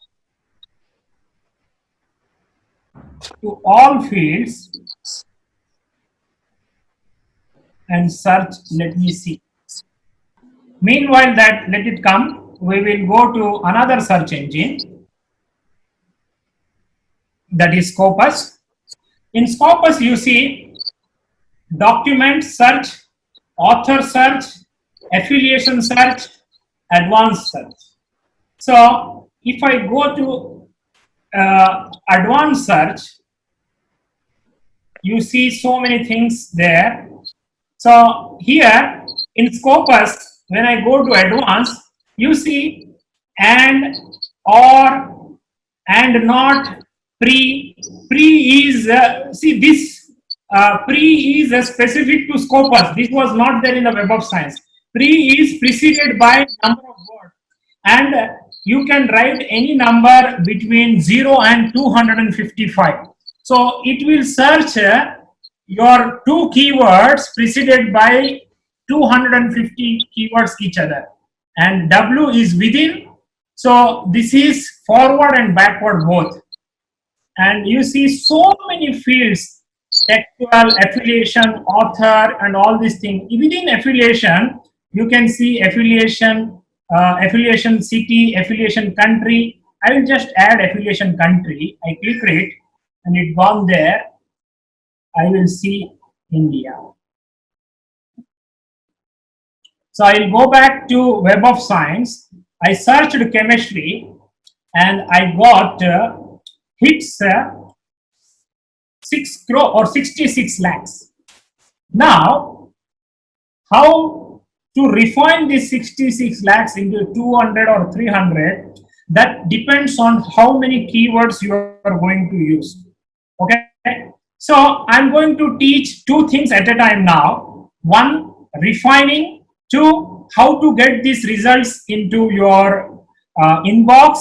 to all fields and search. Let me see. Meanwhile, that let it come. We will go to another search engine, that is Scopus. In Scopus, you see document search, author search, affiliation search, advanced search. So if I go to advanced search, you see so many things there. So here in Scopus, when I go to advanced, you see and, or, and not, pre is, see this pre is specific to Scopus. This was not there in the Web of Science. Pre is preceded by number of words, and you can write any number between 0 and 255. So it will search your 2 keywords preceded by 250 keywords each other. and W is within. So this is forward and backward both. And you see so many fields, textual, affiliation, author, and all these things. Within affiliation, you can see affiliation, affiliation city, affiliation country. I will just add affiliation country. I click it and it gone there. I will see India. So I will go back to Web of Science. I searched chemistry and I got hits 6 crore or 66 lakhs. Now, how to refine this 66 lakhs into 200 or 300, that depends on how many keywords you are going to use. Okay. So I'm going to teach two things at a time now. One, refining. Two, how to get these results into your inbox,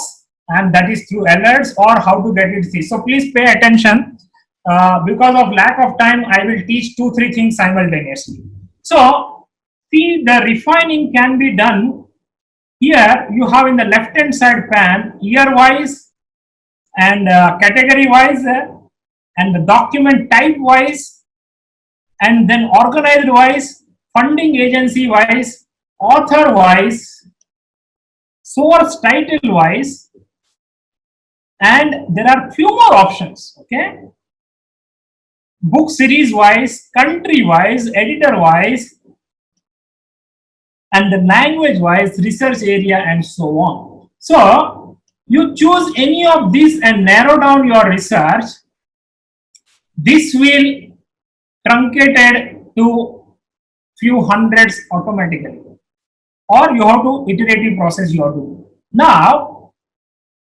and that is through alerts, or how to get it. So please pay attention. Because of lack of time, I will teach 2-3 things simultaneously. So see, the refining can be done. Here you have in the left hand side pan year wise and category wise and the document type wise, and then organized wise, funding agency wise, author wise, source title wise, and there are few more options. Okay, book series wise, country wise, editor wise, and the language wise, research area, and so on. So you choose any of these and narrow down your research. This will truncate it to few hundreds automatically, or you have to iterative process you are doing. Now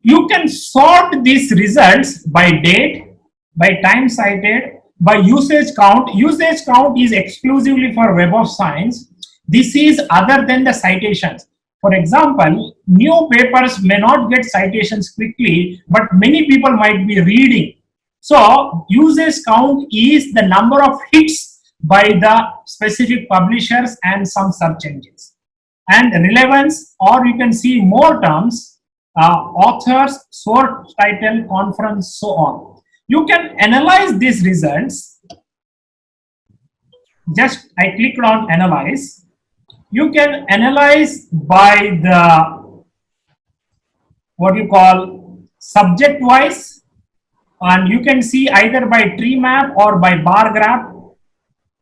you can sort these results by date, by time cited, by usage count. Usage count is exclusively for Web of Science. This is other than the citations. For example, new papers may not get citations quickly, but many people might be reading. So usage count is the number of hits by the specific publishers and some search engines. And relevance, or you can see more terms, authors, source title, conference, so on. You can analyze these results. Just I clicked on analyze. You can analyze by the what you call subject wise, and you can see either by tree map or by bar graph,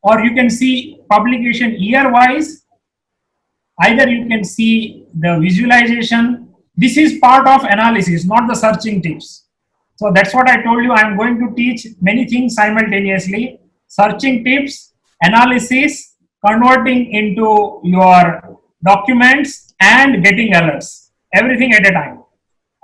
or you can see publication year wise. Either you can see the visualization. This is part of analysis, not the searching tips. So that's what I told you. I'm going to teach many things simultaneously: searching tips, analysis, converting into your documents, and getting alerts. Everything at a time.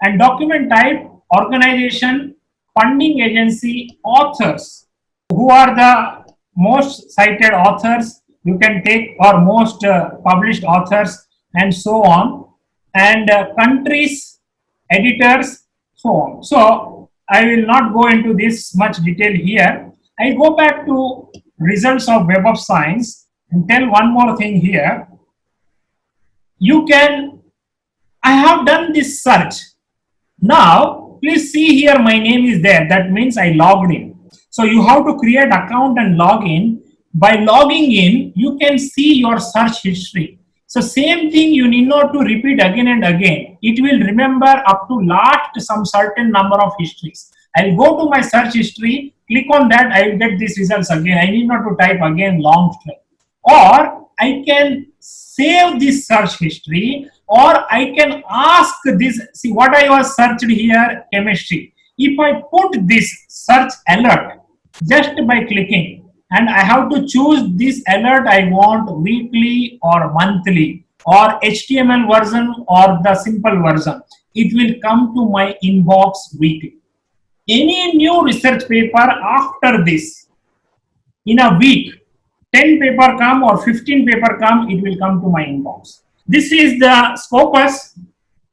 And document type, organization, funding agency, authors. Who are the most cited authors you can take, or most published authors, and so on. And countries, editors, so on. So I will not go into this much detail here. I go back to results of Web of Science and tell one more thing here. You can, I have done this search. Now, please see here, my name is there. That means I logged in. So you have to create account and log in. By logging in, you can see your search history. So same thing you need not to repeat again and again. It will remember up to last some certain number of histories. I'll go to my search history, click on that, I will get these results again. I need not to type again long string. Or I can save this search history, or I can ask this. See what I was searched here, chemistry. If I put this search alert just by clicking, and I have to choose this alert I want weekly or monthly, or HTML version or the simple version, it will come to my inbox weekly. Any new research paper after this, in a week, 10 paper come or 15 paper come, it will come to my inbox. This is the Scopus.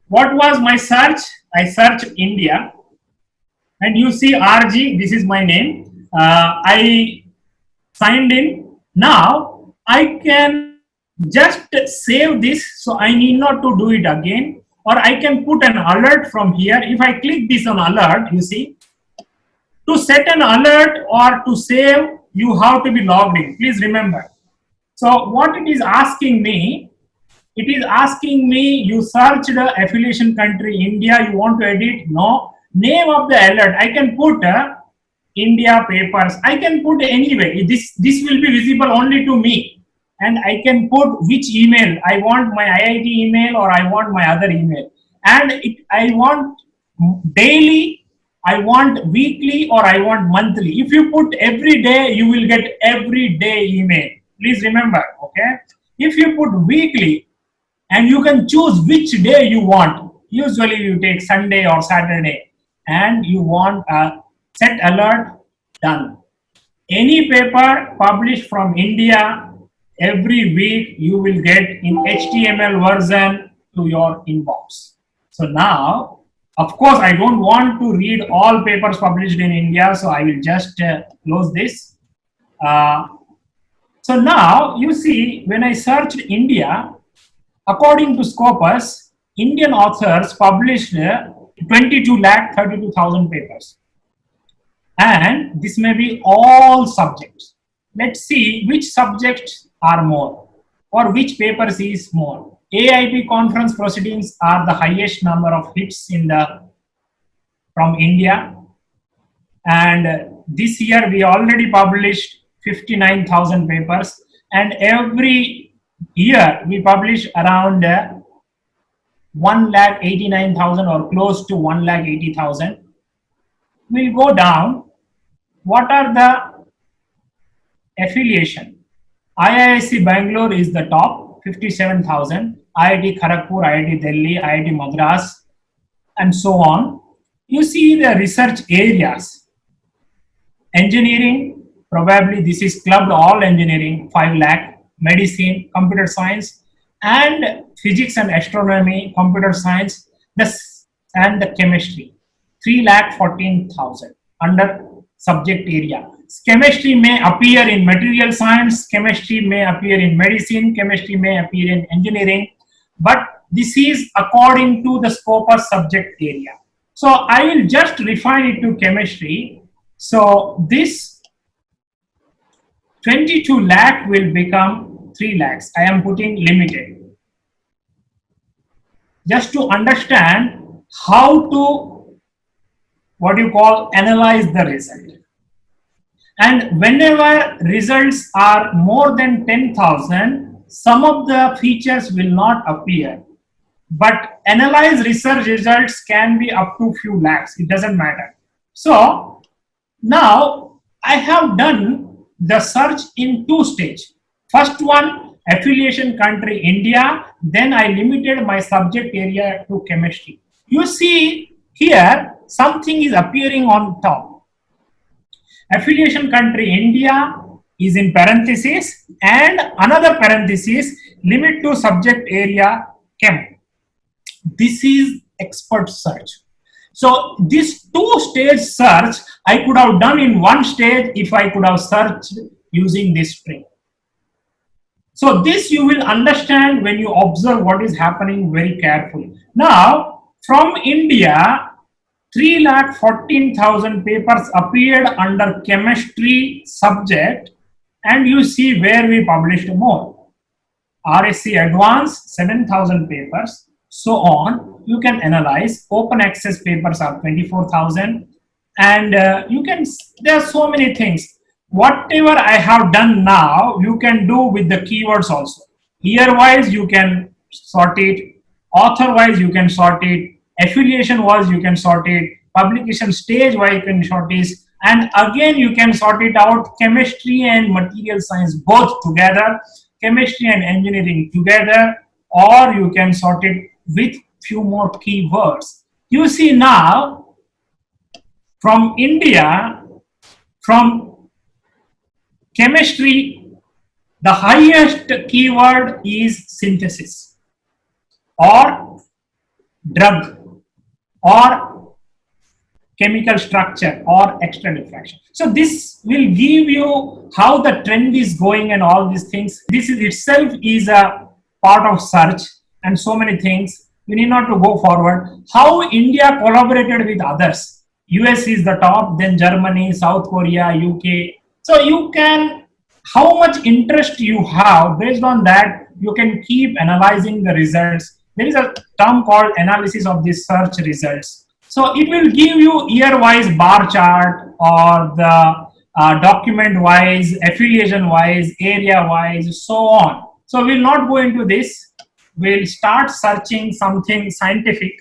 What was my search? I searched India, and you see RG, this is my name. I signed in. Now I can just save this, so I need not to do it again. Or I can put an alert from here. If I click this on alert, you see, to set an alert or to save, you have to be logged in. Please remember. So what it is asking me, it is asking me, you searched the affiliation country India, you want to edit? No. Name of the alert, I can put India papers. I can put anyway. This will be visible only to me. And I can put which email. I want my IIT email or I want my other email. And I want daily, I want weekly, or I want monthly. If you put every day, you will get every day email. Please remember, okay? If you put weekly, and you can choose which day you want. Usually you take Sunday or Saturday, and you want a set alert, done. Any paper published from India, every week you will get in HTML version to your inbox. So now, of course, I don't want to read all papers published in India, so I will just close this. So now you see, when I searched India, according to Scopus, Indian authors published 22,32,000 papers. And this may be all subjects. Let's see which subjects are more or which papers is more. AIP conference proceedings are the highest number of hits from India. And this year we already published 59,000 papers. And every year we publish around 1,89,000 or close to 1,80,000. We'll go down. What are the affiliation? IISc Bangalore is the top, 57,000. IIT Kharagpur, IIT Delhi, IIT Madras, and so on. You see the research areas. Engineering, probably this is clubbed all engineering, 5 lakh. Medicine, computer science, and physics and astronomy, computer science, and the chemistry, 3,14,000 under subject area. Chemistry may appear in material science, chemistry may appear in medicine, chemistry may appear in engineering, but this is according to the scope of subject area. So I will just refine it to chemistry. So this 22 lakh will become 3 lakhs. I am putting limited. Just to understand how to, analyze the result. And whenever results are more than 10,000, some of the features will not appear. But analyze research results can be up to few lakhs. It doesn't matter. So now I have done the search in 2 stages. First one, affiliation country India. Then I limited my subject area to chemistry. You see here something is appearing on top. Affiliation country India is in parenthesis, and another parenthesis, limit to subject area chem. This is expert search. So this 2-stage search I could have done in 1 stage if I could have searched using this string. So this you will understand when you observe what is happening very carefully. Now from India, 3,14,000 papers appeared under chemistry subject, and you see where we published more. RSc Advanced, 7,000 papers, so on. You can analyze. Open access papers are 24,000, and there are so many things. Whatever I have done now, you can do with the keywords also. Year-wise, you can sort it. Author-wise, you can sort it. Affiliation-wise, you can sort it. Publication stage-wise, you can sort it. And again, you can sort it out. Chemistry and material science both together. Chemistry and engineering together. Or you can sort it with few more keywords. You see now, from India, from chemistry, the highest keyword is synthesis or drug or chemical structure or extra diffraction. So this will give you how the trend is going and all these things. This is itself is a part of search and so many things. You need not to go forward. How India collaborated with others. US is the top, then Germany, South Korea, UK. So you can, how much interest you have, based on that, you can keep analyzing the results. There is a term called analysis of the search results. So it will give you year-wise bar chart or the document-wise, affiliation-wise, area-wise, so on. So we'll not go into this. We'll start searching something scientific.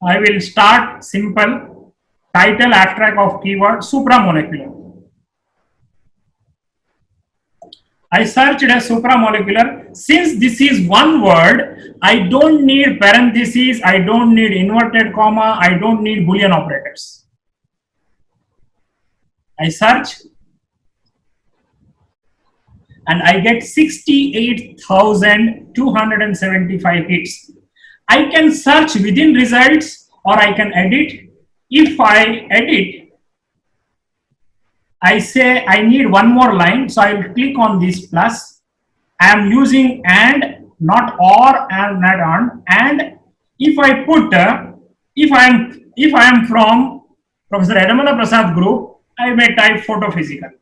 I will start simple. Title, abstract of keyword, supramolecular. I searched as supramolecular. Since this is one word, I don't need parentheses, I don't need inverted comma, I don't need Boolean operators. I search and I get 68,275 hits. I can search within results or I can edit. If I edit, I say I need one more line, so I will click on this plus. I am using and, not or and not on. And if I put, if I am from Professor Yadamala Prasad group, I may type photophysical.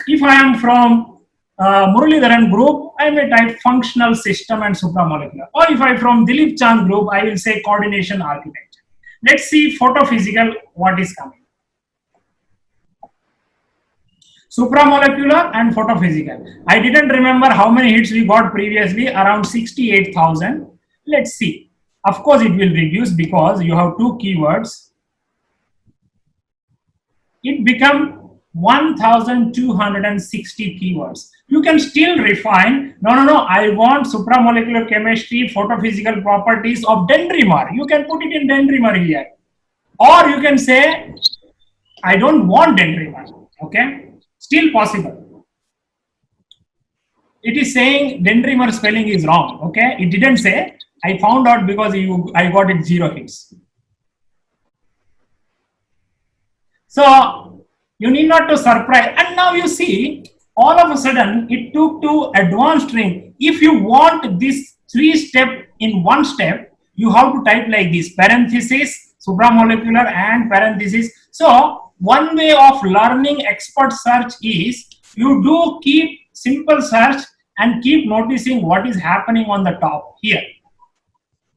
If I am from Muralidharan group, I may type functional system and supramolecular. Or if I am from Dilip Chand group, I will say coordination architecture. Let's see photophysical, what is coming. Supramolecular and photophysical. I didn't remember how many hits we got previously, around 68,000. Let's see. Of course, it will reduce because you have two keywords. It become 1,260 keywords. You can still refine. No, I want supramolecular chemistry, photophysical properties of dendrimer. You can put it in dendrimer here. Or you can say, I don't want dendrimer. Okay. Still possible. It is saying dendrimer spelling is wrong. Okay, it didn't say. I found out because I got it 0 hits. So you need not to surprise. And now you see, all of a sudden it took to advanced string. If you want this 3-step in one step, you have to type like this: parenthesis, supramolecular, and parenthesis. So one way of learning expert search is you do keep simple search and keep noticing what is happening on the top here.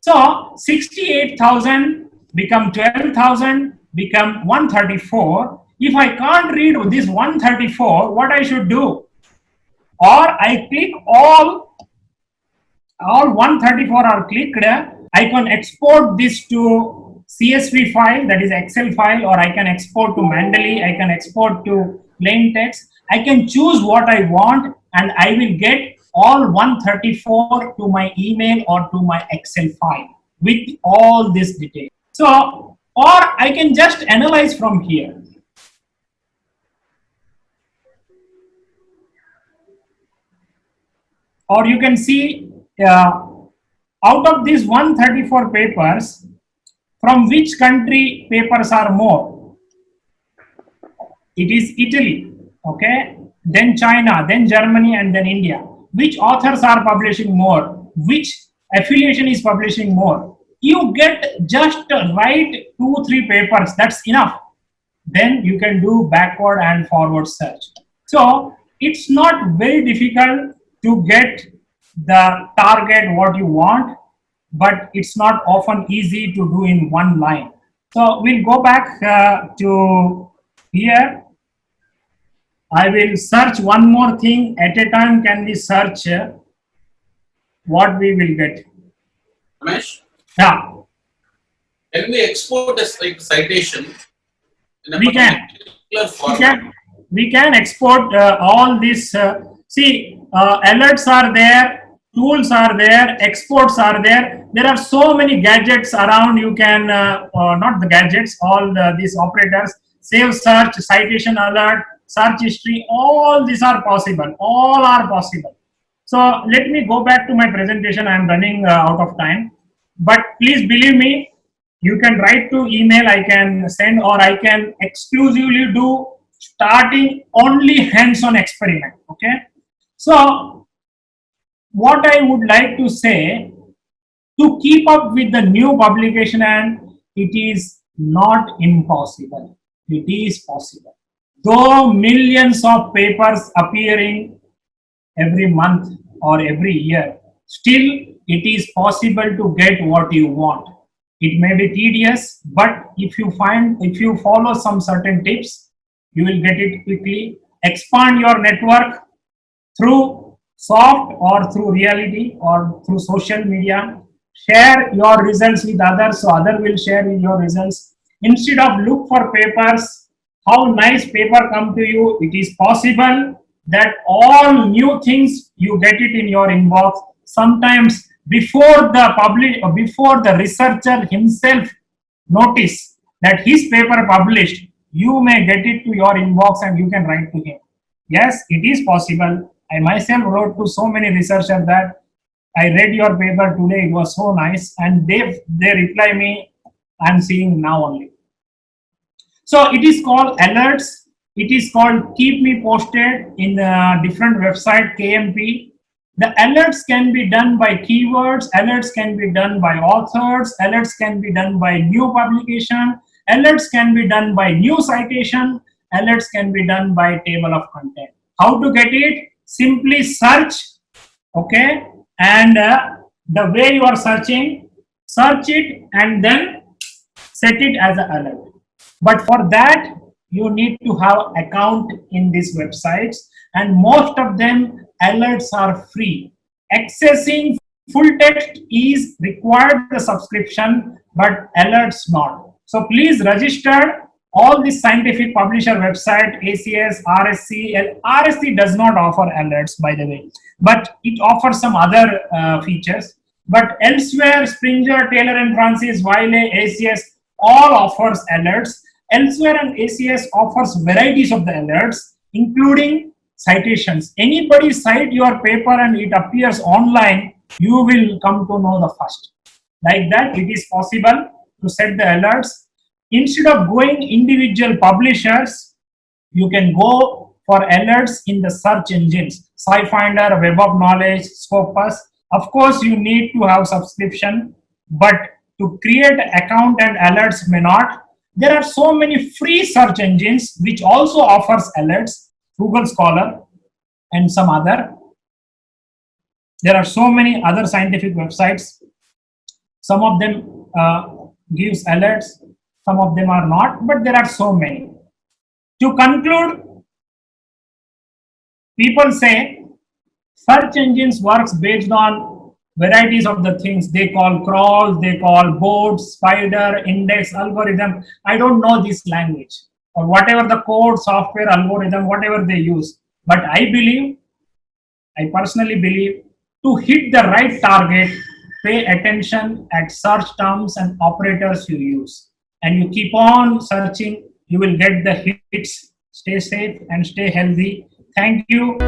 So 68,000 become 12,000, become 134. If I can't read this 134, what I should do? Or I click all 134 are clicked. I can export this to CSV file, that is Excel file, or I can export to Mendeley, I can export to plain text. I can choose what I want and I will get all 134 to my email or to my Excel file with all this detail. So, or I can just analyze from here. Or you can see out of these 134 papers, from which country papers are more? It is Italy, okay? Then China, then Germany, and then India. Which authors are publishing more? Which affiliation is publishing more? You get just write 2-3 papers, that's enough. Then you can do backward and forward search. So it's not very difficult to get the target what you want, but it's not often easy to do in one line. So we'll go back to here. I will search one more thing at a time. Can we search what we will get? Ramesh? Yeah. Can we export a citation in a particular format? We can export all this. See, alerts are there, tools are there, exports are there. There are so many gadgets around. You can, not the gadgets, all these operators, save search, citation alert, search history, all these are possible. All are possible. So let me go back to my presentation. I am running out of time. But please believe me, You can write to email, I can send, or I can exclusively do starting only hands-on experiment. Okay. So what I would like to say, to keep up with the new publication, and it is not impossible. It is possible. Though millions of papers appearing every month or every year, still it is possible to get what you want. It may be tedious, but if you follow some certain tips, you will get it quickly. Expand your network through soft or through reality or through social media. Share your results with others, so others will share your results. Instead of look for papers, how nice paper come to you, it is possible that all new things you get it in your inbox. Sometimes before the researcher himself notice that his paper published, you may get it to your inbox and you can write to him. Yes, it is possible. I myself wrote to so many researchers that I read your paper today, it was so nice, and they reply me, I'm seeing now only. So it is called alerts. It is called keep me posted in the different website, KMP. The alerts can be done by keywords, alerts can be done by authors, alerts can be done by new publication, alerts can be done by new citation, alerts can be done by table of content. How to get it? Simply search, okay? And the way you are searching, search it and then set it as an alert. But for that, you need to have account in these websites, and most of them alerts are free. Accessing full text is required the subscription, but alerts not. So please register all the scientific publisher website, ACS, RSC. RSC does not offer alerts, by the way, but it offers some other features. But elsewhere, Springer, Taylor and Francis, Wiley, ACS, all offers alerts. Elsewhere and ACS offers varieties of the alerts, including citations. Anybody cite your paper and it appears online, you will come to know the first. Like that, it is possible to set the alerts. Instead of going individual publishers, you can go for alerts in the search engines, SciFinder, Web of Knowledge, Scopus. Of course, you need to have subscription, but to create account and alerts may not. There are so many free search engines which also offers alerts, Google Scholar and some other. There are so many other scientific websites. Some of them gives alerts, some of them are not, but there are so many. To conclude, people say search engines works based on varieties of the things they call crawls, they call boards, spider, index, algorithm. I don't know this language or whatever the code, software, algorithm, whatever they use. But I personally believe, to hit the right target, pay attention at search terms and operators you use. And you keep on searching, you will get the hits. Stay safe and stay healthy. Thank you.